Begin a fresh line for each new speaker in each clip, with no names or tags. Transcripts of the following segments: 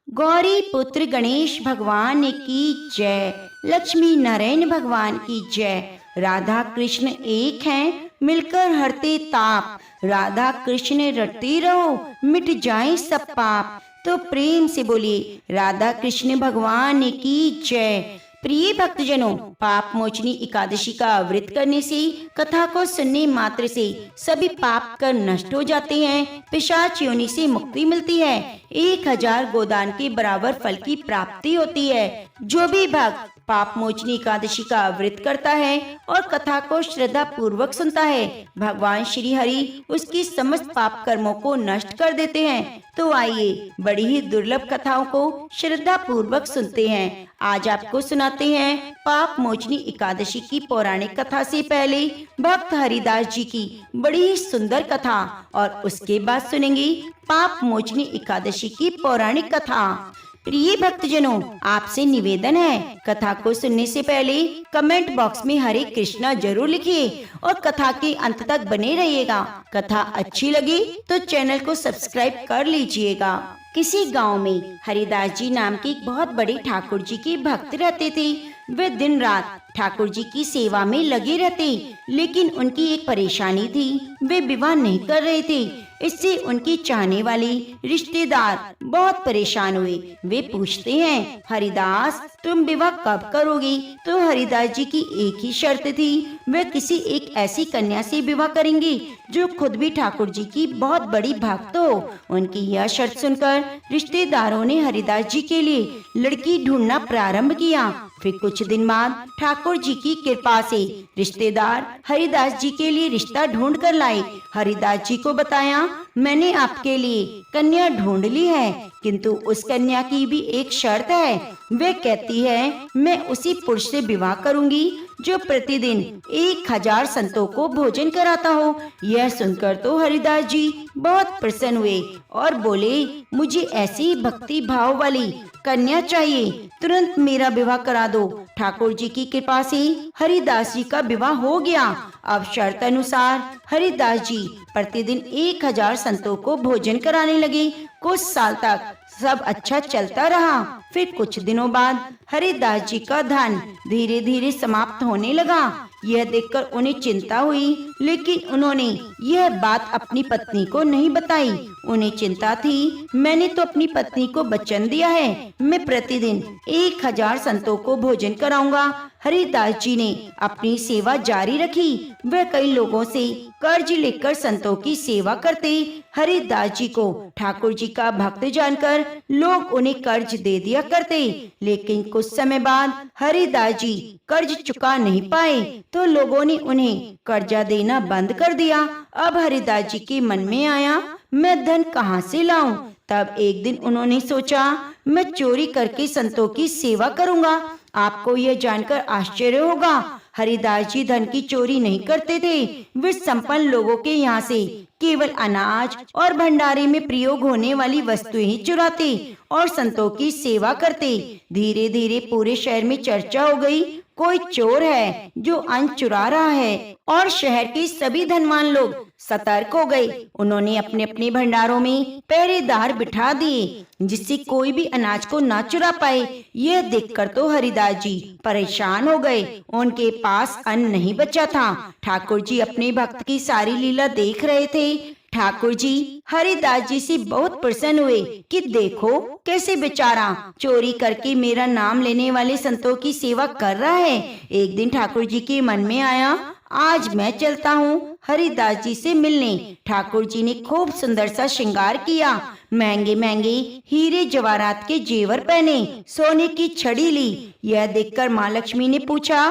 गौरी पुत्र गणेश भगवान की जय। लक्ष्मी नारायण भगवान की जय। राधा कृष्ण एक हैं, मिलकर हरते ताप। राधा कृष्ण रटते रहो, मिट जाए सब पाप। तो प्रेम से बोलिए राधा कृष्ण भगवान की जय। प्रिय भक्तजनों, पाप मोचनी एकादशी का व्रत करने से, कथा को सुनने मात्र से सभी पाप कर नष्ट हो जाते हैं। पिशाच योनि से मुक्ति मिलती है। 1000 गोदान के बराबर फल की प्राप्ति होती है। जो भी भक्त पाप मोचनी एकादशी का व्रत करता है और कथा को श्रद्धा पूर्वक सुनता है, भगवान श्री हरि उसकी समस्त पाप कर्मों को नष्ट कर देते हैं। तो आइए बड़ी ही दुर्लभ कथाओं को श्रद्धा पूर्वक सुनते हैं। आज आपको सुनाते हैं पाप मोचनी एकादशी की पौराणिक कथा से पहले भक्त हरिदास जी की बड़ी ही सुंदर कथा, और उसके बाद सुनेंगे पाप मोचनी एकादशी की पौराणिक कथा। प्रिय भक्तजनों, आपसे निवेदन है, कथा को सुनने से पहले कमेंट बॉक्स में हरे कृष्णा जरूर लिखिए और कथा के अंत तक बने रहिएगा। कथा अच्छी लगी तो चैनल को सब्सक्राइब कर लीजिएगा। किसी गांव में हरिदास जी नाम के एक बहुत बड़े ठाकुर जी के भक्त रहते थे। वे दिन रात ठाकुर जी की सेवा में लगे रहते, लेकिन उनकी एक परेशानी थी, वे विवाह नहीं कर रहे थे। इससे उनके चाहने वाले रिश्तेदार बहुत परेशान हुए। वे पूछते हैं, हरिदास तुम विवाह कब करोगे? तो हरिदास जी की एक ही शर्त थी, वे किसी एक ऐसी कन्या से विवाह करेंगे जो खुद भी ठाकुर जी की बहुत बड़ी भक्त हो। उनकी यह शर्त सुनकर रिश्तेदारों ने हरिदास जी के लिए लड़की ढूंढना प्रारंभ किया। फिर कुछ दिन बाद ठाकुर जी की कृपा से रिश्तेदार हरिदास जी के लिए रिश्ता ढूंढ कर लाए। हरिदास जी को बताया, मैंने आपके लिए कन्या ढूंढ ली है, किंतु उस कन्या की भी एक शर्त है। वे कहती है, मैं उसी पुरुष से विवाह करूंगी जो प्रतिदिन 1000 संतों को भोजन कराता हो। यह सुनकर तो हरिदास जी बहुत प्रसन्न हुए और बोले, मुझे ऐसी भक्ति भाव वाली कन्या चाहिए, तुरंत मेरा विवाह करा दो। ठाकुर जी की कृपा से हरिदास जी का विवाह हो गया। अब शर्त अनुसार हरिदास जी प्रतिदिन 1000 संतों को भोजन कराने लगे। कुछ साल तक सब अच्छा चलता रहा। फिर कुछ दिनों बाद हरिदास जी का धन धीरे धीरे समाप्त होने लगा। यह देखकर उन्हें चिंता हुई, लेकिन उन्होंने यह बात अपनी पत्नी को नहीं बताई। उन्हें चिंता थी, मैंने तो अपनी पत्नी को वचन दिया है, मैं प्रतिदिन 1000 संतों को भोजन कराऊंगा। हरिदास जी ने अपनी सेवा जारी रखी। वह कई लोगों से कर्ज लेकर संतों की सेवा करते। हरिदास जी को ठाकुर जी का भक्त जानकर लोग उन्हें कर्ज दे दिया करते, लेकिन कुछ समय बाद हरिदास जी कर्ज चुका नहीं पाए तो लोगों ने उन्हें कर्जा देना बंद कर दिया। अब हरिदास जी के मन में आया, मैं धन कहाँ से लाऊं? तब एक दिन उन्होंने सोचा, मैं चोरी करके संतों की सेवा करूंगा। आपको यह जानकर आश्चर्य होगा, हरिदास जी धन की चोरी नहीं करते थे। वे संपन्न लोगों के यहाँ से केवल अनाज और भंडारे में प्रयोग होने वाली वस्तुएं ही चुराते और संतों की सेवा करते। धीरे धीरे पूरे शहर में चर्चा हो गई, कोई चोर है जो अन्न चुरा रहा है, और शहर के सभी धनवान लोग सतर्क हो गए। उन्होंने अपने अपने भंडारों में पहरेदार बिठा दिए, जिससे कोई भी अनाज को ना चुरा पाए। यह देखकर तो हरिदास जी परेशान हो गए, उनके पास अन्न नहीं बचा था। ठाकुर जी अपने भक्त की सारी लीला देख रहे थे। ठाकुर जी हरिदास जी से बहुत प्रसन्न हुए कि देखो कैसे बेचारा चोरी करके मेरा नाम लेने वाले संतों की सेवा कर रहा है। एक दिन ठाकुर जी के मन में आया, आज मैं चलता हूँ हरिदास जी से मिलने। ठाकुर जी ने खूब सुंदर सा श्रृंगार किया, महंगे महंगे हीरे जवाहरात के जेवर पहने, सोने की छड़ी ली। यह देखकर माँ लक्ष्मी ने पूछा,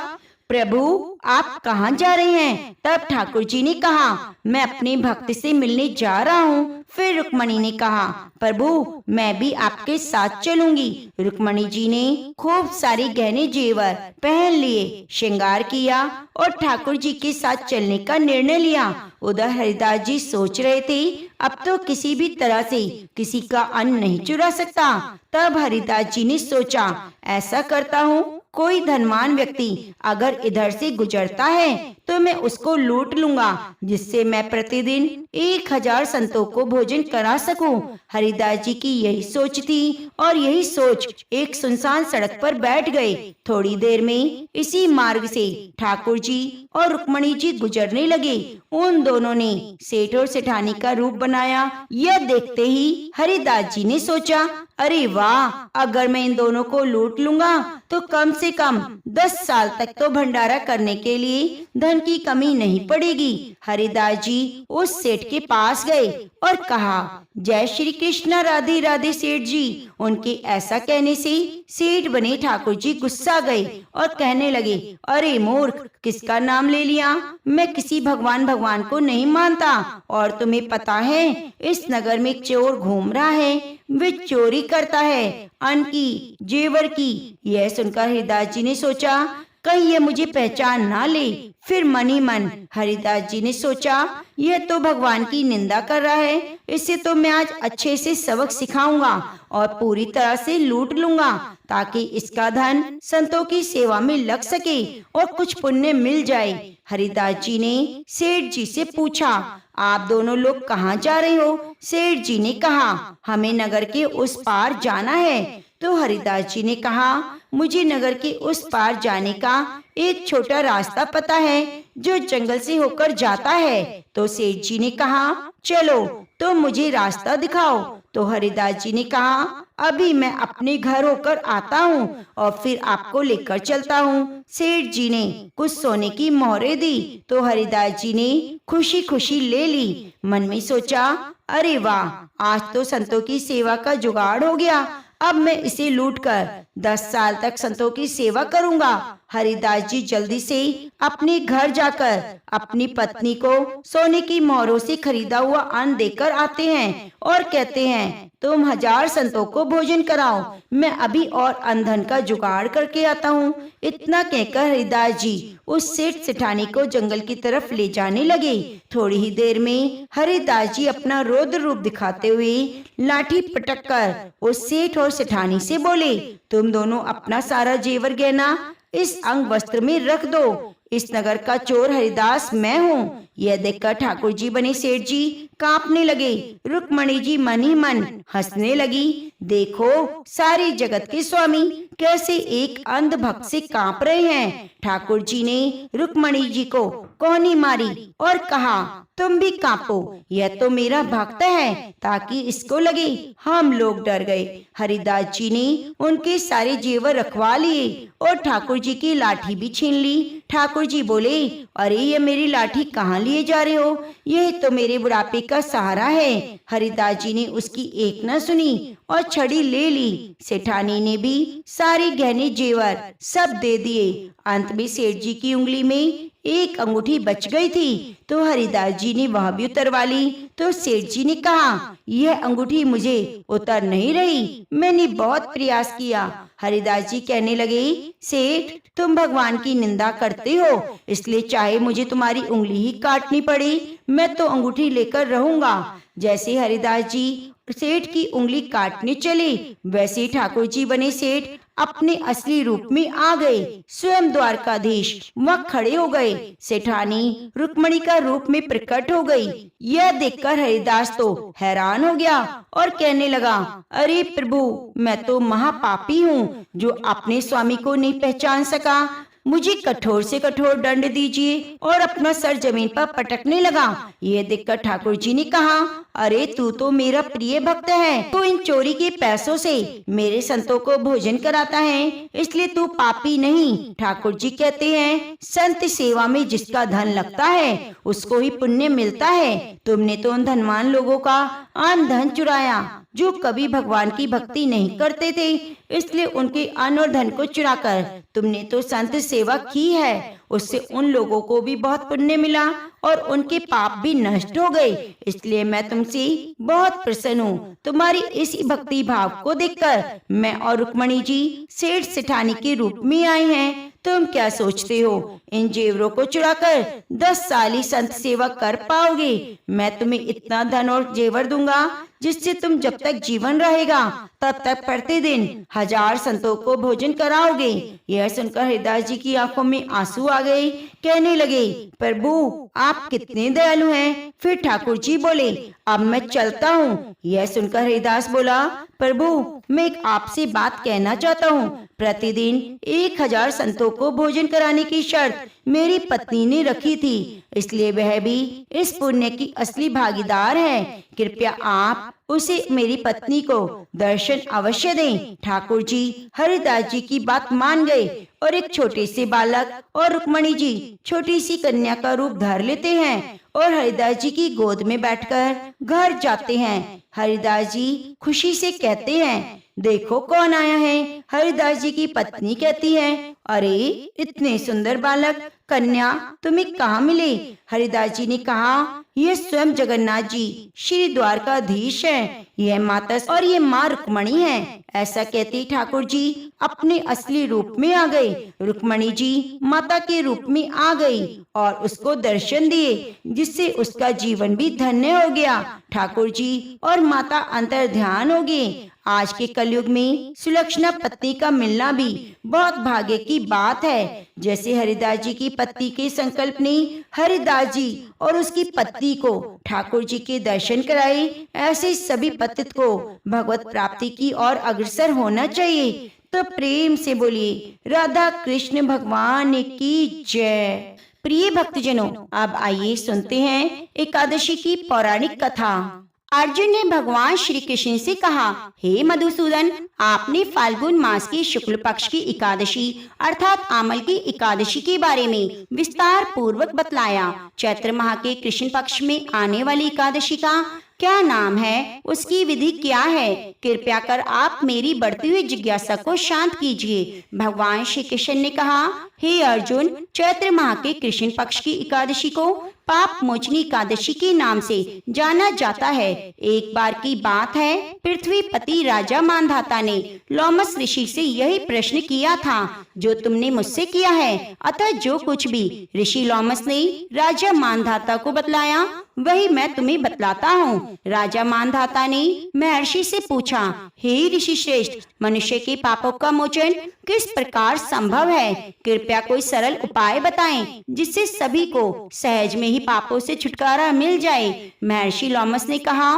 प्रभु आप कहाँ जा रहे हैं? तब ठाकुर जी ने कहा, मैं अपने भक्त से मिलने जा रहा हूँ। फिर रुक्मणी ने कहा, प्रभु मैं भी आपके साथ चलूंगी। रुक्मणी जी ने खूब सारे गहने जेवर पहन लिए, श्रृंगार किया और ठाकुर जी के साथ चलने का निर्णय लिया। उधर हरिदास जी सोच रहे थे, अब तो किसी भी तरह से किसी का अन्न नहीं चुरा सकता। तब हरिदास जी ने सोचा, ऐसा करता हूँ, कोई धनवान व्यक्ति अगर इधर से गुजरता है तो मैं उसको लूट लूंगा, जिससे मैं प्रतिदिन 1000 संतों को भोजन करा सकूं। हरिदास जी की यही सोच थी और यही सोच एक सुनसान सड़क पर बैठ गए। थोड़ी देर में इसी मार्ग से ठाकुर जी और रुक्मणी जी गुजरने लगे। उन दोनों ने सेठ और सेठानी का रूप बनाया। यह देखते ही हरिदास जी ने सोचा, अरे वाह, अगर मैं इन दोनों को लूट लूंगा तो कम से कम 10 साल तक तो भंडारा करने के लिए धन की कमी नहीं पड़ेगी। हरिदास जी उस सेठ के पास गए और कहा, जय श्री कृष्ण, राधे राधे सेठ जी। उनके ऐसा कहने से सेठ बने ठाकुर जी गुस्सा गए और कहने लगे, अरे मूर्ख, किसका नाम ले लिया? मैं किसी भगवान को नहीं मानता। और तुम्हें पता है इस नगर में चोर घूम रहा है, वे चोरी करता है अन्न की, जेवर की। यह सुनकर हरिदास जी ने सोचा, कहीं ये मुझे पहचान ना ले। फिर मन ही मन हरिदास जी ने सोचा, यह तो भगवान की निंदा कर रहा है, इसे तो मैं आज अच्छे से सबक सिखाऊंगा और पूरी तरह से लूट लूंगा, ताकि इसका धन संतों की सेवा में लग सके और कुछ पुण्य मिल जाए। हरिदास जी ने सेठ जी से पूछा, आप दोनों लोग कहाँ जा रहे हो? सेठ जी ने कहा, हमें नगर के उस पार जाना है। तो हरिदास जी ने कहा, मुझे नगर के उस पार जाने का एक छोटा रास्ता पता है जो जंगल से होकर जाता है। तो सेठ जी ने कहा, चलो तो मुझे रास्ता दिखाओ। तो हरिदास जी ने कहा, अभी मैं अपने घर होकर आता हूँ और फिर आपको लेकर चलता हूँ। सेठ जी ने कुछ सोने की मोहरें दी तो हरिदास जी ने खुशी खुशी ले ली। मन में सोचा, अरे वाह, आज तो संतों की सेवा का जुगाड़ हो गया। अब मैं इसे लूटकर 10 साल तक संतों की सेवा करूंगा। हरिदास जी जल्दी से अपने घर जाकर अपनी पत्नी को सोने की मोहरों से खरीदा हुआ अन्न देकर आते हैं और कहते हैं, तुम 1000 संतों को भोजन कराओ, मैं अभी और अंधन का जुगाड़ करके आता हूँ। इतना कहकर हरिदास जी उस सेठ सेठानी को जंगल की तरफ ले जाने लगे। थोड़ी ही देर में हरिदास जी अपना रौद्र रूप दिखाते हुए लाठी पटक कर उस सेठ और सेठानी से बोले, तुम दोनों अपना सारा जेवर गहना इस अंग वस्त्र में रख दो। इस नगर का चोर हरिदास मैं हूँ। यह देखकर ठाकुर जी बने सेठ जी कांपने लगे। रुक्मणी जी मन ही मन हंसने लगी। देखो सारी जगत के स्वामी कैसे एक अंध भक्त से कांप रहे हैं। ठाकुर जी ने रुक्मणी जी को कोहनी मारी और कहा, तुम भी कांपो, यह तो मेरा भक्त है, ताकि इसको लगे हम लोग डर गए। हरिदास जी ने उनके सारे जेवर रखवा लिए और ठाकुर जी की लाठी भी छीन ली। ठाकुर जी बोले, अरे ये मेरी लाठी कहाँ लिए जा रहे हो? यह तो मेरे बुढ़ापे का सहारा है। हरिदास जी ने उसकी एक न सुनी और छड़ी ले ली। सेठानी ने भी सारे गहने जेवर सब दे दिए। अंत में सेठ जी की उंगली में एक अंगूठी बच गई थी तो हरिदास जी ने वह भी उतरवा ली। तो सेठ जी ने कहा, यह अंगूठी मुझे उतर नहीं रही, मैंने बहुत प्रयास किया। हरिदास जी कहने लगे, सेठ तुम भगवान की निंदा करते हो, इसलिए चाहे मुझे तुम्हारी उंगली ही काटनी पड़े, मैं तो अंगूठी लेकर रहूंगा। जैसे हरिदास जी सेठ की उंगली काटने चले, वैसे ठाकुर जी बने सेठ अपने असली रूप में आ गए। स्वयं द्वारकाधीश वहाँ खड़े हो गए। सेठानी रुक्मणी का रूप में प्रकट हो गई। यह देखकर हरिदास तो हैरान हो गया और कहने लगा, अरे प्रभु, मैं तो महापापी हूँ जो अपने स्वामी को नहीं पहचान सका। मुझे कठोर से कठोर दंड दीजिए और अपना सर जमीन पर पटकने लगा। ये देखकर ठाकुर जी ने कहा, अरे तू तो मेरा प्रिय भक्त है, तू इन चोरी के पैसों से मेरे संतों को भोजन कराता है, इसलिए तू पापी नहीं। ठाकुर जी कहते हैं, संत सेवा में जिसका धन लगता है उसको ही पुण्य मिलता है। तुमने तो उन धनवान लोगों का आन धन चुराया जो कभी भगवान की भक्ति नहीं करते थे, इसलिए उनके अन्न और धन को चुराकर तुमने तो संत सेवा की है। उससे उन लोगों को भी बहुत पुण्य मिला और उनके पाप भी नष्ट हो गए। इसलिए मैं तुमसे बहुत प्रसन्न हूँ। तुम्हारी इस भक्ति भाव को देखकर मैं और रुक्मणी जी सेठ सेठानी के रूप में आए हैं। तुम क्या सोचते हो, इन जेवरों को चुराकर 10 साल ही संत सेवा कर पाओगे? मैं तुम्हें इतना धन और जेवर दूंगा जिससे तुम जब तक जीवन रहेगा तब तक प्रति दिन 1000 संतों को भोजन कराओगे। यह सुनकर हरिदास जी की आंखों में आंसू आ गए। कहने लगे, प्रभु आप कितने दयालु हैं। फिर ठाकुर जी बोले, अब मैं चलता हूँ। यह सुनकर हरिदास बोला, प्रभु मैं एक आपसे बात कहना चाहता हूँ। प्रतिदिन 1000 संतों को भोजन कराने की शर्त मेरी पत्नी ने रखी थी, इसलिए वह भी इस पुण्य की असली भागीदार है। कृपया आप उसे मेरी पत्नी को दर्शन अवश्य दें। ठाकुर जी हरिदास जी की बात मान गए और एक छोटे से बालक और रुक्मणी जी छोटी सी कन्या का रूप धर लेते हैं और हरिदास जी की गोद में बैठकर घर जाते हैं। हरिदास जी खुशी से कहते हैं, देखो कौन आया है। हरिदास जी की पत्नी कहती है, अरे इतने सुंदर बालक कन्या तुम्हें कहाँ मिले? हरिदास जी ने कहा, ये स्वयं जगन्नाथ जी श्री द्वारकाधीश है। यह माता और ये माँ रुक्मणी है। ऐसा कहते ठाकुर जी अपने असली रूप में आ गए। रुक्मणी जी माता के रूप में आ गई और उसको दर्शन दिए, जिससे उसका जीवन भी धन्य हो गया। ठाकुर जी और माता अंतर ध्यान हो गए। आज के कलयुग में सुलक्षणा पत्नी का मिलना भी बहुत भाग्य की बात है। जैसे हरिदास जी की पत्नी के संकल्प ने हरिदास जी और उसकी पत्नी को ठाकुर जी के दर्शन कराए, ऐसे सभी पतित को भगवत प्राप्ति की ओर अग्रसर होना चाहिए। तो प्रेम से बोलिए राधा कृष्ण भगवान की जय। प्रिय भक्तजनों, अब आइए सुनते हैं एकादशी की पौराणिक कथा। अर्जुन ने भगवान श्री कृष्ण से कहा, हे मधुसूदन, आपने फाल्गुन मास की शुक्ल पक्ष की एकादशी अर्थात आमल की एकादशी के बारे में विस्तार पूर्वक बतलाया। चैत्र माह के कृष्ण पक्ष में आने वाली एकादशी का क्या नाम है, उसकी विधि क्या है? कृपया कर आप मेरी बढ़ती हुई जिज्ञासा को शांत कीजिए। भगवान श्री कृष्ण ने कहा, हे अर्जुन, चैत्र माह के कृष्ण पक्ष की एकादशी को पाप मोचनी एकादशी के नाम से जाना जाता है। एक बार की बात है, पृथ्वीपति राजा मानधाता ने लोमस ऋषि से यही प्रश्न किया था जो तुमने मुझसे किया है। अतः जो कुछ भी ऋषि लोमस ने राजा मानधाता को बतलाया वही मैं तुम्हें बतलाता हूँ। राजा मानधाता ने महर्षि से पूछा, हे ऋषि श्रेष्ठ, मनुष्य के पापों का मोचन किस प्रकार संभव है? कृपया कोई सरल उपाय बताएं जिससे सभी को सहज में ही पापों से छुटकारा मिल जाए। महर्षि लोमस ने कहा,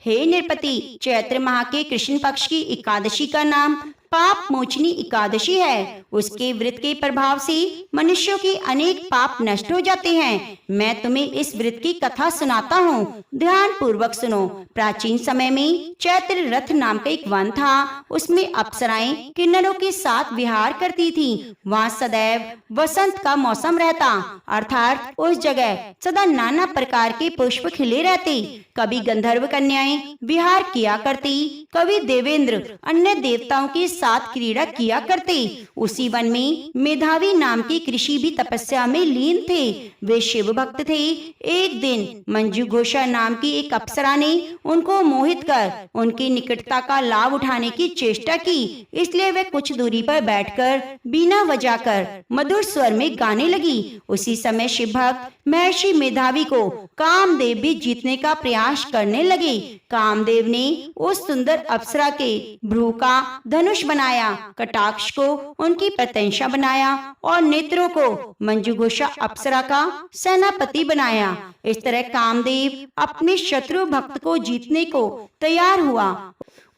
हे नृपति, चैत्र माह के कृष्ण पक्ष की एकादशी का नाम पाप मोचनी एकादशी है। उसके व्रत के प्रभाव से मनुष्यों के अनेक पाप नष्ट हो जाते हैं। मैं तुम्हें इस व्रत की कथा सुनाता हूँ, ध्यान पूर्वक सुनो। प्राचीन समय में चैत्र रथ नाम का एक वन था। उसमें अप्सराएं किन्नरों के साथ विहार करती थीं। वहाँ सदैव वसंत का मौसम रहता, अर्थात उस जगह सदा नाना प्रकार के पुष्प खिले रहते। कभी गंधर्व कन्याएं विहार किया करती, कभी देवेंद्र अन्य देवताओं के साथ क्रीड़ा किया करते। उसी वन में मेधावी नाम के ऋषि भी तपस्या में लीन थे। वे शिव भक्त थे। एक दिन मंजू घोषा नाम की एक अप्सरा ने उनको मोहित कर उनकी निकटता का लाभ उठाने की चेष्टा की। इसलिए वे कुछ दूरी पर बैठकर बीना बजाकर मधुर स्वर में गाने लगी। उसी समय शिव भक्त महर्षि मेधावी को कामदेव भी जीतने का प्रयास करने लगे। कामदेव ने उस सुंदर अप्सरा के भ्रू का धनुष बनाया, कटाक्ष को उनकी प्रत्यंशा बनाया और नेत्रों को मंजू घोषा अप्सरा का सेनापति बनाया। इस तरह कामदेव अपने शत्रु भक्त को जीतने को तैयार हुआ।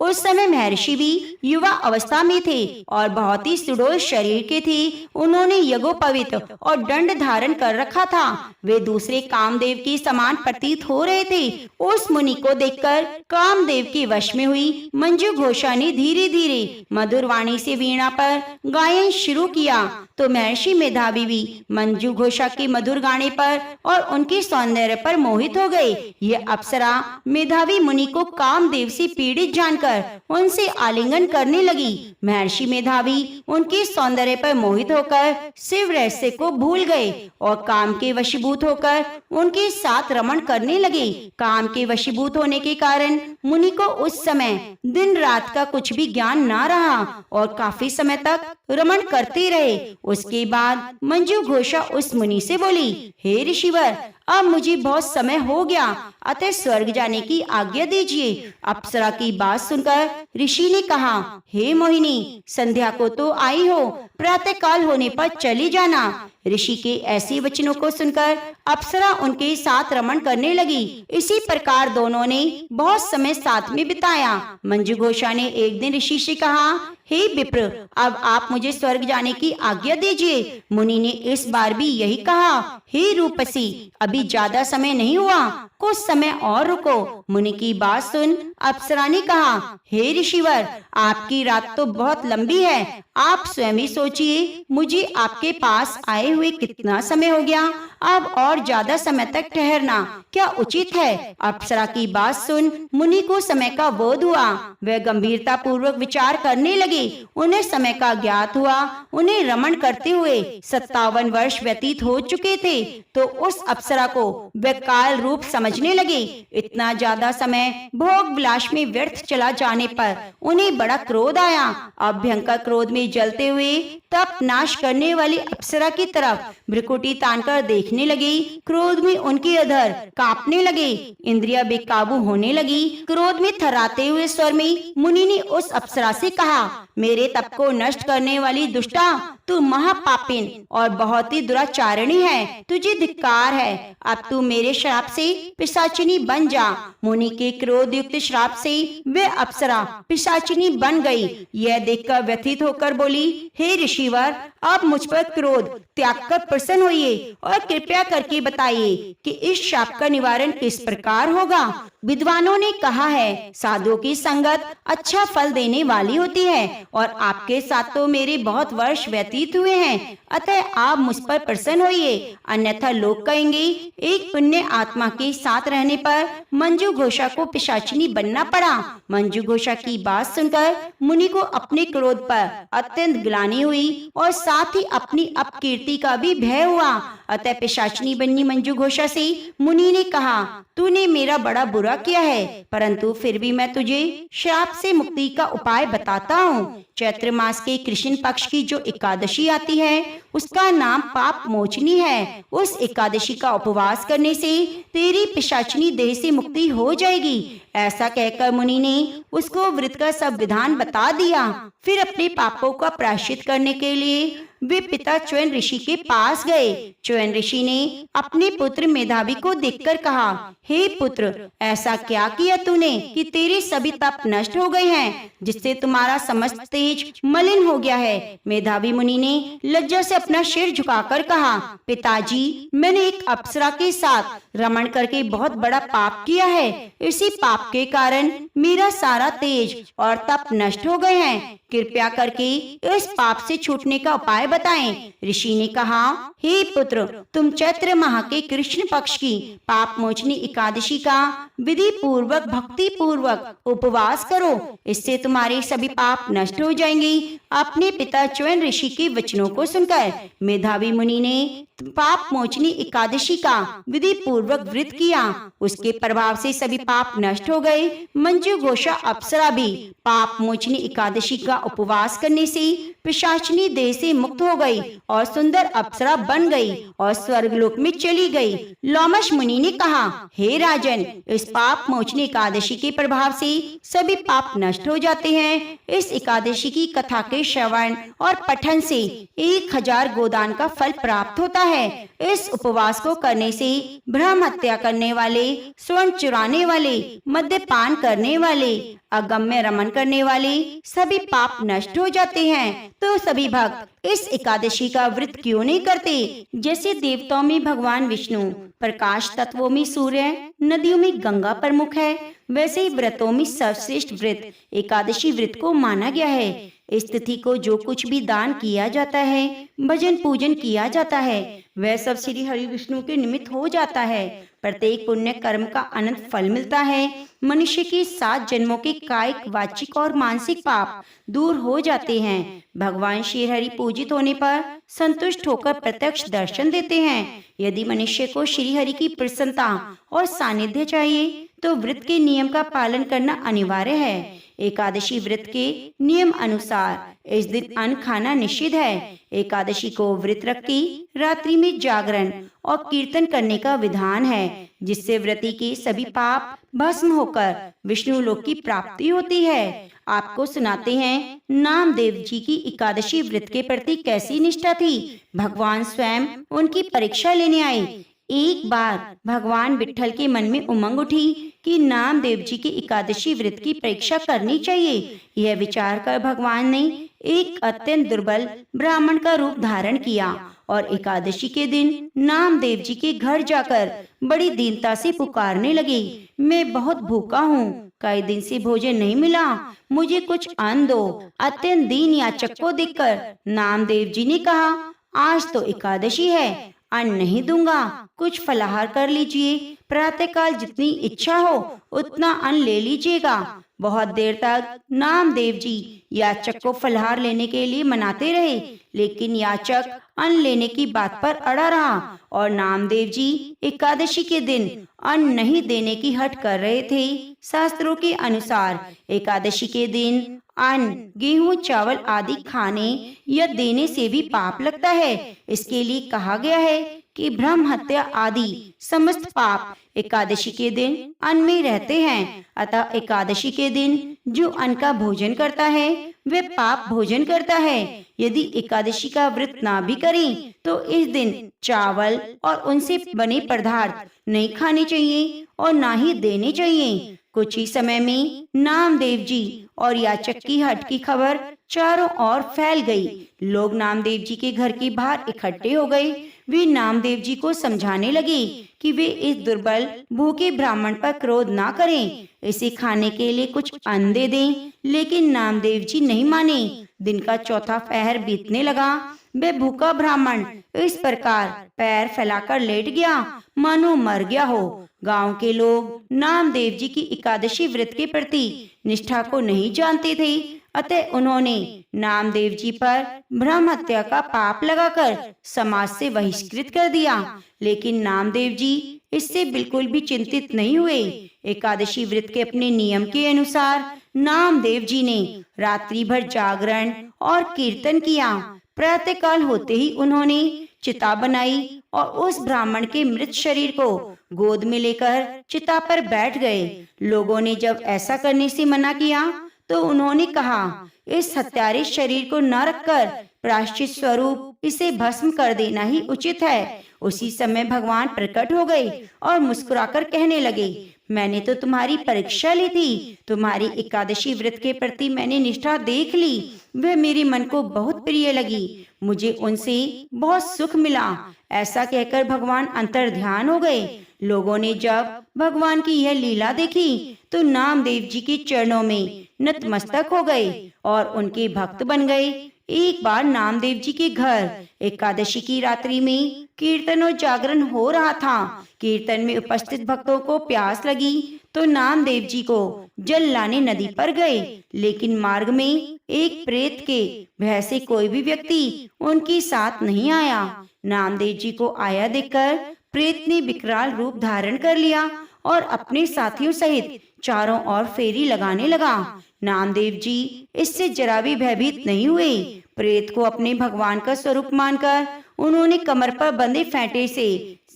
उस समय महर्षि भी युवा अवस्था में थे और बहुत ही सुडौल शरीर के थे। उन्होंने यज्ञोपवीत और दंड धारण कर रखा था। वे दूसरे कामदेव के समान प्रतीत हो रहे थे। उस मुनि को देखकर कामदेव के वश में हुई मंजू घोषा ने धीरे धीरे मधुर वाणी से वीणा पर गायन शुरू किया। तो महर्षि मेधावी भी मंजू घोषा के मधुर गाने पर और उनके सौंदर्य पर मोहित हो गए। ये अप्सरा मेधावी मुनि को कामदेव से पीड़ित जानकर जानकर उनसे आलिंगन करने लगी। महर्षि मेधावी उनके सौंदर्य पर मोहित होकर शिव रहस्य को भूल गए और काम के वशीभूत होकर उनके साथ रमण करने लगे। काम के वशीभूत होने के कारण मुनि को उस समय दिन रात का कुछ भी ज्ञान ना रहा और काफी समय तक रमण करते रहे। उसके बाद मंजू घोषा उस मुनि से बोली, हे ऋषिवर, अब मुझे बहुत समय हो गया, अतः स्वर्ग जाने की आज्ञा दीजिए। अप्सरा की बात सुनकर ऋषि ने कहा, हे मोहिनी, संध्या को तो आई हो, प्रातः काल होने पर चली जाना। ऋषि के ऐसे वचनों को सुनकर अप्सरा उनके साथ रमण करने लगी। इसी प्रकार दोनों ने बहुत समय साथ में बिताया। मंजू घोषा ने एक दिन ऋषि से कहा, हे विप्र, अब आप मुझे स्वर्ग जाने की आज्ञा दीजिए। मुनि ने इस बार भी यही कहा, हे रूपसी, अभी ज्यादा समय नहीं हुआ, कुछ समय और रुको। मुनि की बात सुन अप्सरा ने कहा, हे ऋषिवर, आपकी रात तो बहुत लंबी है, आप स्वयं ही सोचिए, मुझे आपके पास आए हुए कितना समय हो गया, अब और ज्यादा समय तक ठहरना क्या उचित है? अप्सरा की बात सुन मुनि को समय का बोध हुआ। वह गंभीरता पूर्वक विचार करने लगे। उन्हें समय का ज्ञात हुआ। उन्हें रमण करते हुए 57 वर्ष व्यतीत हो चुके थे, तो उस अप्सरा को वे काल रूप समझने लगे। इतना ज्यादा समय भोग विलास में व्यर्थ चला जाने पर उन्हें बड़ा क्रोध आया। अब भयंकर क्रोध में जलते हुए तप नाश करने वाली अप्सरा की तरफ भ्रुकुटी तानकर देखने लगे। क्रोध में उनके अधर कांपने लगे, इंद्रिया बेकाबू होने लगी। क्रोध में थर्राते हुए स्वर में मुनि ने उस अप्सरा से कहा, मेरे तप को नष्ट करने वाली दुष्टा, तू महापापिन और बहुत ही दुराचारिणी है, तुझे धिक्कार है। अब तू मेरे श्राप से पिशाचिनी बन जा। मुनि के क्रोध युक्त श्राप से वे अप्सरा पिशाचिनी बन गई। यह देखकर व्यथित होकर बोली, हे ऋषिवर, अब मुझ पर क्रोध त्याग कर प्रसन्न होइए और कृपया करके बताइए कि इस शाप का निवारण किस प्रकार होगा। विद्वानों ने कहा है, साधुओं की संगत अच्छा फल देने वाली होती है और आपके साथ तो मेरे बहुत वर्ष व्यतीत हुए हैं, अतः आप मुझ पर प्रसन्न होइए, अन्यथा लोग कहेंगे एक पुण्य आत्मा के साथ रहने पर मंजू घोषा को पिशाचिनी बनना पड़ा। मंजू घोषा की बात सुनकर मुनि को अपने क्रोध पर अत्यंत ग्लानि हुई और साथ ही अपनी अपकीर्ति का भी भय हुआ। अतः पिशाचिनी बनी मंजू घोषा से मुनि ने कहा, तूने मेरा बड़ा बुरा किया है, परंतु फिर भी मैं तुझे श्राप से मुक्ति का उपाय बताता हूँ। चैत्र मास के कृष्ण पक्ष की जो एकादशी आती है उसका नाम पाप मोचनी है। उस एकादशी का उपवास करने से तेरी पिशाचिनी देह से मुक्ति हो जाएगी। ऐसा कहकर मुनि ने उसको व्रत का सब विधान बता दिया। फिर अपने पापों का प्रायश्चित करने के लिए वे पिता च्यवन ऋषि के पास गए। च्यवन ऋषि ने अपने पुत्र मेधावी को देखकर कहा, हे पुत्र, ऐसा क्या किया तूने कि तेरे सभी तप नष्ट हो गए हैं, जिससे तुम्हारा समस्त तेज मलिन हो गया है? मेधावी मुनि ने लज्जा से अपना सिर झुकाकर कहा, पिताजी, मैंने एक अप्सरा के साथ रमण करके बहुत बड़ा पाप किया है। इसी पाप के कारण मेरा सारा तेज और तप नष्ट हो गए हैं। कृपया करके इस पाप से छूटने का उपाय बताएं। ऋषि ने कहा, हे पुत्र, तुम चैत्र माह के कृष्ण पक्ष की पाप मोचनी एकादशी का विधि पूर्वक भक्ति पूर्वक उपवास करो, इससे तुम्हारे सभी पाप नष्ट हो जाएंगे। अपने पिता च्यवन ऋषि के वचनों को सुनकर मेधावी मुनि ने पाप मोचनी एकादशी का विधि पूर्वक व्रत किया। उसके प्रभाव से सभी पाप नष्ट हो गए। मंजू घोषा अप्सरा भी पाप मोचनी एकादशी का उपवास करने से पिशाचिनी देह से मुक्त हो गई और सुंदर अप्सरा बन गई और स्वर्गलोक में चली गई। लोमश मुनि ने कहा, हे राजन, इस पाप मोचनी एकादशी के प्रभाव से सभी पाप नष्ट हो जाते हैं। इस एकादशी की कथा के श्रवण और पठन से 1000 गोदान का फल प्राप्त होता है। इस उपवास को करने से ब्रह्म हत्या करने वाले, स्वर्ण चुराने वाले, मद्यपान करने वाले, अगम्य रमन करने वाले सभी पाप नष्ट हो जाते हैं। तो सभी भक्त इस एकादशी का व्रत क्यों नहीं करते? जैसे देवताओं में भगवान विष्णु, प्रकाश तत्वों में सूर्य, नदियों में गंगा प्रमुख है, वैसे ही व्रतों में सर्वश्रेष्ठ व्रत एकादशी व्रत को माना गया है। इस तिथि को जो कुछ भी दान किया जाता है, भजन पूजन किया जाता है, वह सब श्री हरि विष्णु के निमित्त हो जाता है। प्रत्येक पुण्य कर्म का अनंत फल मिलता है। मनुष्य के 7 जन्मों के कायिक, वाचिक और मानसिक पाप दूर हो जाते हैं। भगवान श्री हरि पूजित होने पर संतुष्ट होकर प्रत्यक्ष दर्शन देते हैं। यदि मनुष्य को श्री हरि की प्रसन्नता और सानिध्य चाहिए तो व्रत के नियम का पालन करना अनिवार्य है। एकादशी व्रत के नियम अनुसार इस दिन अन्न खाना निषिद्ध है। एकादशी को व्रत रख के रात्रि में जागरण और कीर्तन करने का विधान है, जिससे व्रती के सभी पाप भस्म होकर विष्णु लोक की प्राप्ति होती है। आपको सुनाते हैं नामदेव जी की एकादशी व्रत के प्रति कैसी निष्ठा थी। भगवान स्वयं उनकी परीक्षा लेने आए। एक बार भगवान विट्ठल के मन में उमंग उठी कि नामदेव जी की एकादशी व्रत की परीक्षा करनी चाहिए। यह विचार कर भगवान ने एक अत्यंत दुर्बल ब्राह्मण का रूप धारण किया और एकादशी के दिन नामदेव जी के घर जाकर बड़ी दीनता से पुकारने लगे, मैं बहुत भूखा हूँ, कई दिन से भोजन नहीं मिला, मुझे कुछ अन्न दो। अत्यंत दीन याचक को देखकर नामदेव जी ने कहा, आज तो एकादशी है, अन्न नहीं दूंगा, कुछ फलाहार कर लीजिए। प्रातःकाल जितनी इच्छा हो उतना अन्न ले लीजिएगा। बहुत देर तक नामदेव जी याचक को फलाहार लेने के लिए मनाते रहे, लेकिन याचक अन्न लेने की बात पर अड़ा रहा और नामदेव जी एकादशी के दिन अन्न नहीं देने की हट कर रहे थे। शास्त्रों के अनुसार एकादशी के दिन अन्न, गेहूं, चावल आदि खाने या देने से भी पाप लगता है। इसके लिए कहा गया है कि ब्रह्म हत्या आदि समस्त पाप एकादशी के दिन अन्न में रहते हैं। अतः एकादशी के दिन जो अन्न का भोजन करता है वह पाप भोजन करता है। यदि एकादशी का व्रत ना भी करें तो इस दिन चावल और उनसे बने पदार्थ नहीं खाने चाहिए और ना ही देने चाहिए। कुछ ही समय में नामदेव जी और याचक की हट की खबर चारों ओर फैल गई। लोग नामदेव जी के घर के बाहर इकट्ठे हो गए। वे नामदेव जी को समझाने लगे कि वे इस दुर्बल भूखे ब्राह्मण पर क्रोध ना करें, इसे खाने के लिए कुछ अन्न दे दें। लेकिन नामदेव जी नहीं माने। दिन का चौथा पहर बीतने लगा। वे भूखा ब्राह्मण इस प्रकार पैर फैलाकर लेट गया मानो मर गया हो। गांव के लोग नामदेव जी की एकादशी व्रत के प्रति निष्ठा को नहीं जानते थे, अतः उन्होंने नामदेव जी पर ब्रह्म हत्या का पाप लगाकर समाज से बहिष्कृत कर दिया। लेकिन नामदेव जी इससे बिल्कुल भी चिंतित नहीं हुए। एकादशी व्रत के अपने नियम के अनुसार नामदेव जी ने रात्रि भर जागरण और कीर्तन किया। प्रातःकाल होते ही उन्होंने चिता बनाई और उस ब्राह्मण के मृत शरीर को गोद में लेकर चिता पर बैठ गए। लोगों ने जब ऐसा करने से मना किया तो उन्होंने कहा, इस हत्यारे शरीर को न रखकर प्रायश्चित स्वरूप इसे भस्म कर देना ही उचित है। उसी समय भगवान प्रकट हो गए और मुस्कुराकर कहने लगे, मैंने तो तुम्हारी परीक्षा ली थी, तुम्हारी एकादशी व्रत के प्रति मैंने निष्ठा देख ली, वह मेरे मन को बहुत प्रिय लगी, मुझे उनसे बहुत सुख मिला। ऐसा कहकर भगवान अंतर ध्यान हो गए। लोगों ने जब भगवान की यह लीला देखी तो नामदेव जी के चरणों में नतमस्तक हो गए और उनके भक्त बन गए। एक बार नामदेव जी के घर एकादशी की रात्रि में कीर्तन और जागरण हो रहा था। कीर्तन में उपस्थित भक्तों को प्यास लगी तो नामदेव जी को जल लाने नदी पर गए, लेकिन मार्ग में एक प्रेत के भय से कोई भी व्यक्ति उनके साथ नहीं आया। नामदेव जी को आया देखकर प्रेत ने विकराल रूप धारण कर लिया और अपने साथियों सहित चारों ओर फेरी लगाने लगा। नामदेव जी इससे जरा भी भयभीत नहीं हुए। प्रेत को अपने भगवान का स्वरूप मानकर उन्होंने कमर पर बंधे फेंटे से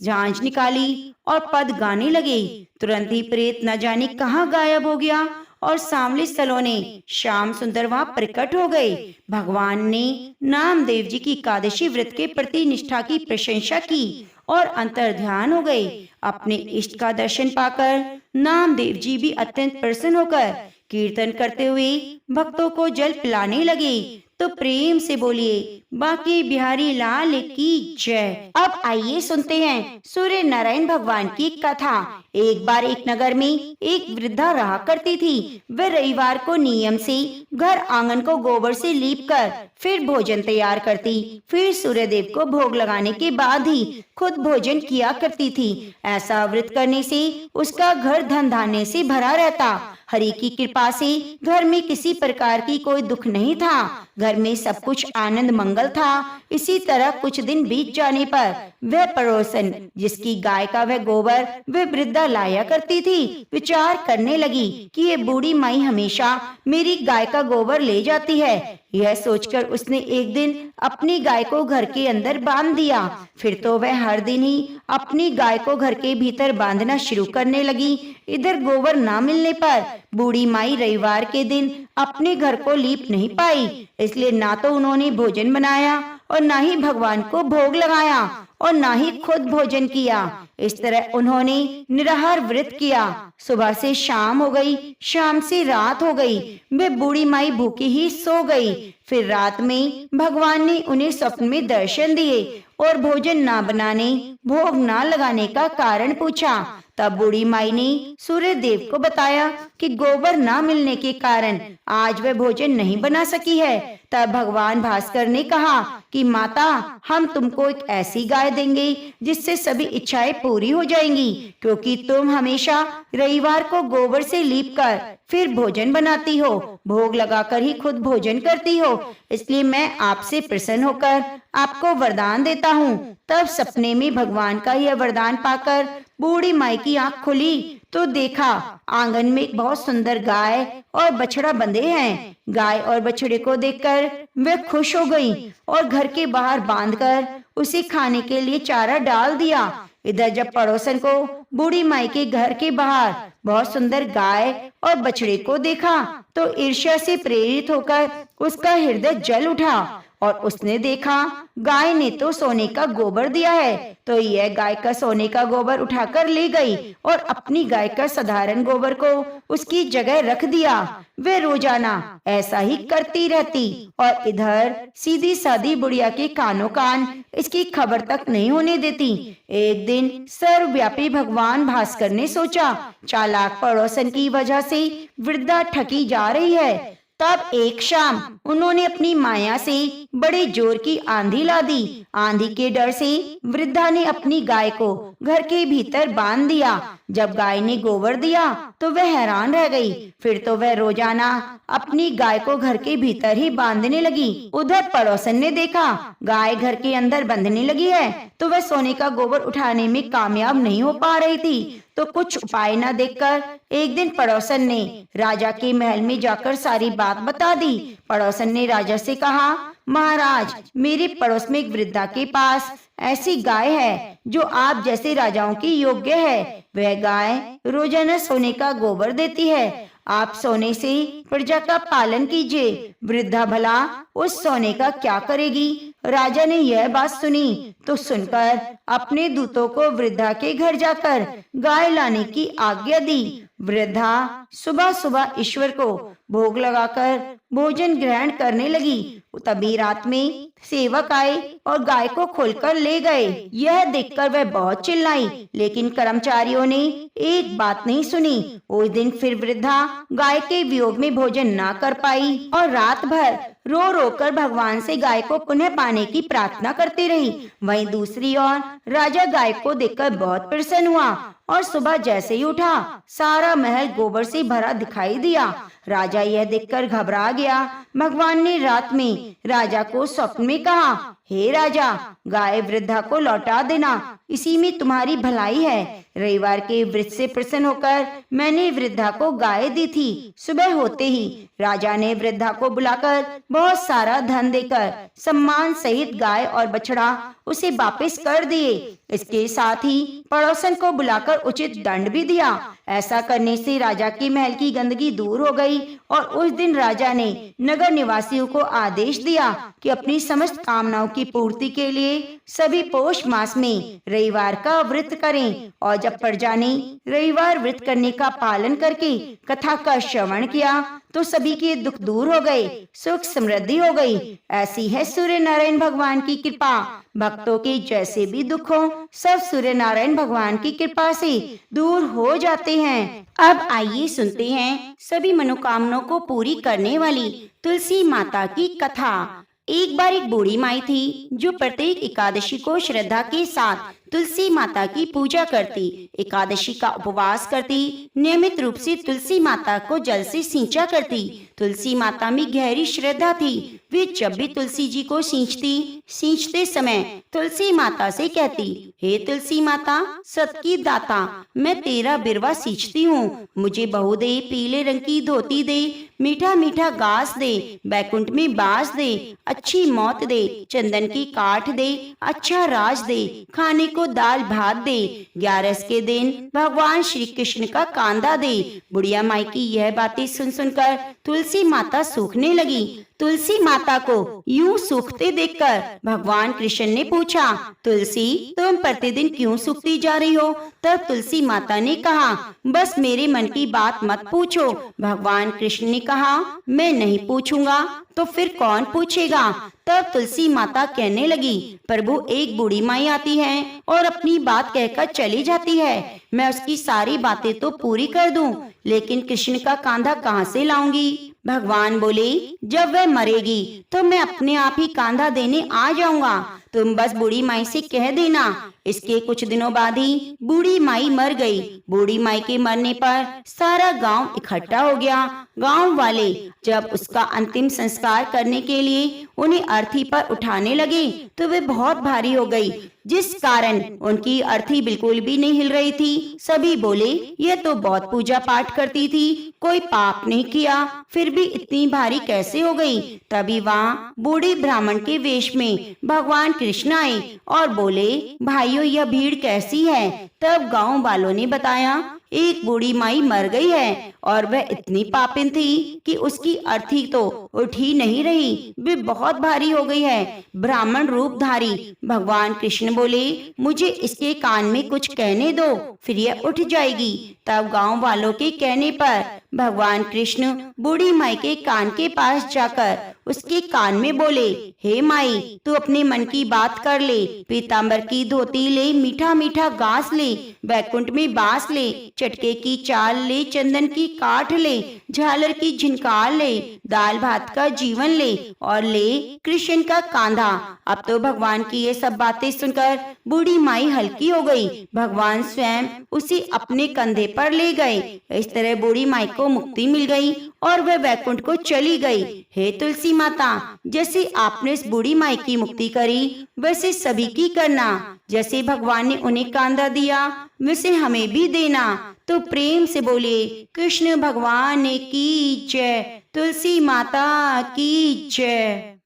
झांझ निकाली और पद गाने लगे। तुरंत ही प्रेत न जाने कहाँ गायब हो गया और सांवले सलोने श्याम सुंदर वहां प्रकट हो गए। भगवान ने नामदेव जी की एकादशी व्रत के प्रति निष्ठा की प्रशंसा की और अंतर ध्यान हो गए। अपने इष्ट का दर्शन पाकर नामदेव जी भी अत्यंत प्रसन्न होकर कीर्तन करते हुए भक्तों को जल पिलाने लगे। तो प्रेम से बोलिए बांके बिहारी लाल की जय। अब आइए सुनते हैं सूर्य नारायण भगवान की कथा। एक बार एक नगर में एक वृद्धा रहा करती थी। वह रविवार को नियम से घर आंगन को गोबर से लीप कर फिर भोजन तैयार करती, फिर सूर्यदेव को भोग लगाने के बाद ही खुद भोजन किया करती थी। ऐसा व्रत करने से उसका घर धन धान्य से भरा रहता। हरि की कृपा से घर में किसी प्रकार की कोई दुख नहीं था। घर में सब कुछ आनंद मंगल था। इसी तरह कुछ दिन बीत जाने पर वह पड़ोसन जिसकी गाय का वह गोबर वह वृद्धा लाया करती थी, विचार करने लगी कि ये बूढ़ी माई हमेशा मेरी गाय का गोबर ले जाती है। यह सोचकर उसने एक दिन अपनी गाय को घर के अंदर बांध दिया। फिर तो वह हर दिन ही अपनी गाय को घर के भीतर बांधना शुरू करने लगी। इधर गोबर ना मिलने पर बूढ़ी माई रविवार के दिन अपने घर को लीप नहीं पाई, इसलिए ना तो उन्होंने भोजन बनाया और ना ही भगवान को भोग लगाया और ना ही खुद भोजन किया। इस तरह उन्होंने निराहार व्रत किया। सुबह से शाम हो गई, शाम से रात हो गई। वे बूढ़ी माई भूखी ही सो गई। फिर रात में भगवान ने उन्हें स्वप्न में दर्शन दिए और भोजन ना बनाने भोग ना लगाने का कारण पूछा। तब बूढ़ी माई ने सूर्य देव को बताया कि गोबर ना मिलने के कारण आज वह भोजन नहीं बना सकी है। तब भगवान भास्कर ने कहा कि माता, हम तुमको एक ऐसी गाय देंगे जिससे सभी इच्छाएं पूरी हो जाएंगी, क्योंकि तुम हमेशा रविवार को गोबर से लीप कर फिर भोजन बनाती हो, भोग लगाकर ही खुद भोजन करती हो। इसलिए मैं आपसे प्रसन्न होकर आपको वरदान देता हूँ। तब सपने में भगवान का यह वरदान पाकर बूढ़ी माई की आंख खुली तो देखा आंगन में एक बहुत सुंदर गाय और बछड़ा बंधे हैं। गाय और बछड़े को देखकर वे खुश हो गई और घर के बाहर बांधकर उसे खाने के लिए चारा डाल दिया। इधर जब पड़ोसन को बूढ़ी माई के घर के बाहर बहुत सुंदर गाय और बछड़े को देखा तो ईर्ष्या से प्रेरित होकर उसका हृदय जल उठा और उसने देखा गाय ने तो सोने का गोबर दिया है, तो यह गाय का सोने का गोबर उठाकर ले गई और अपनी गाय का साधारण गोबर को उसकी जगह रख दिया। वे रोजाना ऐसा ही करती रहती और इधर सीधी सादी बुढ़िया के कानों कान इसकी खबर तक नहीं होने देती। एक दिन सर्वव्यापी भगवान भास्कर ने सोचा, चालाक पड़ोसन की वजह से वृद्धा ठगी जा रही है। तब एक शाम उन्होंने अपनी माया से बड़े जोर की आंधी ला दी। आंधी के डर से वृद्धा ने अपनी गाय को घर के भीतर बांध दिया। जब गाय ने गोबर दिया तो वह हैरान रह गई। फिर तो वह रोजाना अपनी गाय को घर के भीतर ही बांधने लगी। उधर पड़ोसन ने देखा गाय घर के अंदर बंधने लगी है, तो वह सोने का गोबर उठाने में कामयाब नहीं हो पा रही थी। तो कुछ उपाय न देखकर एक दिन पड़ोसन ने राजा के महल में जाकर सारी बात बता दी। पड़ोसन ने राजा से कहा, महाराज, मेरे पड़ोस में एक वृद्धा के पास ऐसी गाय है जो आप जैसे राजाओं की योग्य है। वह गाय रोजाना सोने का गोबर देती है। आप सोने से प्रजा का पालन कीजिए। वृद्धा भला उस सोने का क्या करेगी? राजा ने यह बात सुनी तो सुनकर अपने दूतों को वृद्धा के घर जाकर गाय लाने की आज्ञा दी। वृद्धा सुबह सुबह ईश्वर को भोग लगाकर भोजन ग्रहण करने लगी। तभी रात में सेवक आए और गाय को खोलकर ले गए। यह देखकर वह बहुत चिल्लाई, लेकिन कर्मचारियों ने एक बात नहीं सुनी। उस दिन फिर वृद्धा गाय के वियोग में भोजन ना कर पाई और रात भर रो रो कर भगवान से गाय को पुनः पाने की प्रार्थना करती रही। वहीं दूसरी ओर राजा गाय को देखकर बहुत प्रसन्न हुआ और सुबह जैसे ही उठा सारा महल गोबर से भरा दिखाई दिया। राजा यह देखकर घबरा गया। भगवान ने रात में राजा को स्वप्न में कहा, हे राजा, गाय वृद्धा को लौटा देना, इसी में तुम्हारी भलाई है। रविवार के व्रत से प्रसन्न होकर मैंने वृद्धा को गाय दी थी। सुबह होते ही राजा ने वृद्धा को बुलाकर बहुत सारा धन देकर सम्मान सहित गाय और बछड़ा उसे वापस कर दिए। इसके साथ ही पड़ोसन को बुलाकर उचित दंड भी दिया। ऐसा करने से राजा के महल की गंदगी दूर हो गई और उस दिन राजा ने नगर निवासियों को आदेश दिया कि अपनी समस्त कामनाओं की पूर्ति के लिए सभी पौष मास में रविवार का व्रत करें और जब प्रजा ने रविवार व्रत करने का पालन करके कथा का श्रवण किया तो सभी के दुख दूर हो गए, सुख समृद्धि हो गई। ऐसी है सूर्य नारायण भगवान की कृपा। भक्तों के जैसे भी दुख हो सब सूर्य नारायण भगवान की कृपा से दूर हो जाते हैं। अब आइए सुनते हैं सभी मनोकामनाओं को पूरी करने वाली तुलसी माता की कथा। एक बार एक बूढ़ी माई थी जो प्रत्येक एकादशी को श्रद्धा के साथ तुलसी माता की पूजा करती, एकादशी का उपवास करती, नियमित रूप से तुलसी माता को जल से सींचा करती। तुलसी माता में गहरी श्रद्धा थी। वे जब भी तुलसी जी को सींचते समय तुलसी माता से कहती, हे तुलसी माता सत की दाता, मैं तेरा बिरवा सींचती हूँ, मुझे बहू दे, पीले रंग की धोती दे, मीठा मीठा घास दे, बैकुंठ में बास दे, अच्छी मौत दे, चंदन की काठ दे, अच्छा राज दे, खाने को दाल भात दे, 11 के दिन भगवान श्री कृष्ण का कांदा दे। बुढ़िया माई की यह बातें सुन सुनकर तुलसी माता सूखने लगी। तुलसी माता को यूं सूखते देखकर भगवान कृष्ण ने पूछा, तुलसी तुम प्रतिदिन क्यों सूखती जा रही हो? तब तुलसी माता ने कहा, बस मेरे मन की बात मत पूछो। भगवान कृष्ण ने कहा, मैं नहीं पूछूंगा तो फिर कौन पूछेगा? तब तुलसी माता कहने लगी, प्रभु एक बूढ़ी माई आती है और अपनी बात कहकर चली जाती है, मैं उसकी सारी बातें तो पूरी कर दूं, लेकिन कृष्ण का कांधा कहाँ से लाऊंगी? भगवान बोले, जब वह मरेगी तो मैं अपने आप ही कांधा देने आ जाऊंगा, तुम बस बूढ़ी माई से कह देना। इसके कुछ दिनों बाद ही बूढ़ी माई मर गई। बूढ़ी माई के मरने पर सारा गांव इकट्ठा हो गया। गांव वाले जब उसका अंतिम संस्कार करने के लिए उन्हें अर्थी पर उठाने लगे तो वे बहुत भारी हो गई, जिस कारण उनकी अर्थी बिल्कुल भी नहीं हिल रही थी। सभी बोले, यह तो बहुत पूजा पाठ करती थी, कोई पाप नहीं किया, फिर भी इतनी भारी कैसे हो गई? तभी वहाँ बूढ़े ब्राह्मण के वेश में भगवान कृष्ण आए और बोले, भाइयों यह भीड़ कैसी है? तब गांव वालों ने बताया, एक बूढ़ी माई मर गई है और वह इतनी पापिन थी कि उसकी अर्थी तो उठ ही नहीं रही, वे बहुत भारी हो गई है। ब्राह्मण रूपधारी भगवान कृष्ण बोले, मुझे इसके कान में कुछ कहने दो, फिर यह उठ जाएगी। तब गांव वालों के कहने पर भगवान कृष्ण बूढ़ी माई के कान के पास जाकर उसके कान में बोले, हे माई तू अपने मन की बात कर ले, पीताम्बर की धोती ले, मीठा मीठा घास ले, बैकुंठ में बास ले, चटके की चाल ले, चंदन की काठ ले, झालर की झिनकार ले, दाल भात का जीवन ले और ले कृष्ण का कांधा। अब तो भगवान की ये सब बातें सुनकर बूढ़ी माई हल्की हो गई। भगवान स्वयं उसे अपने कंधे पर ले गए। इस तरह बूढ़ी माई को मुक्ति मिल गई और वह वैकुंठ को चली गई। हे तुलसी माता, जैसे आपने इस बूढ़ी माई की मुक्ति करी वैसे सभी की करना। जैसे भगवान ने उन्हें कांधा दिया वैसे हमें भी देना। तो प्रेम से बोले, कृष्ण भगवान की जय, तुलसी माता की जय।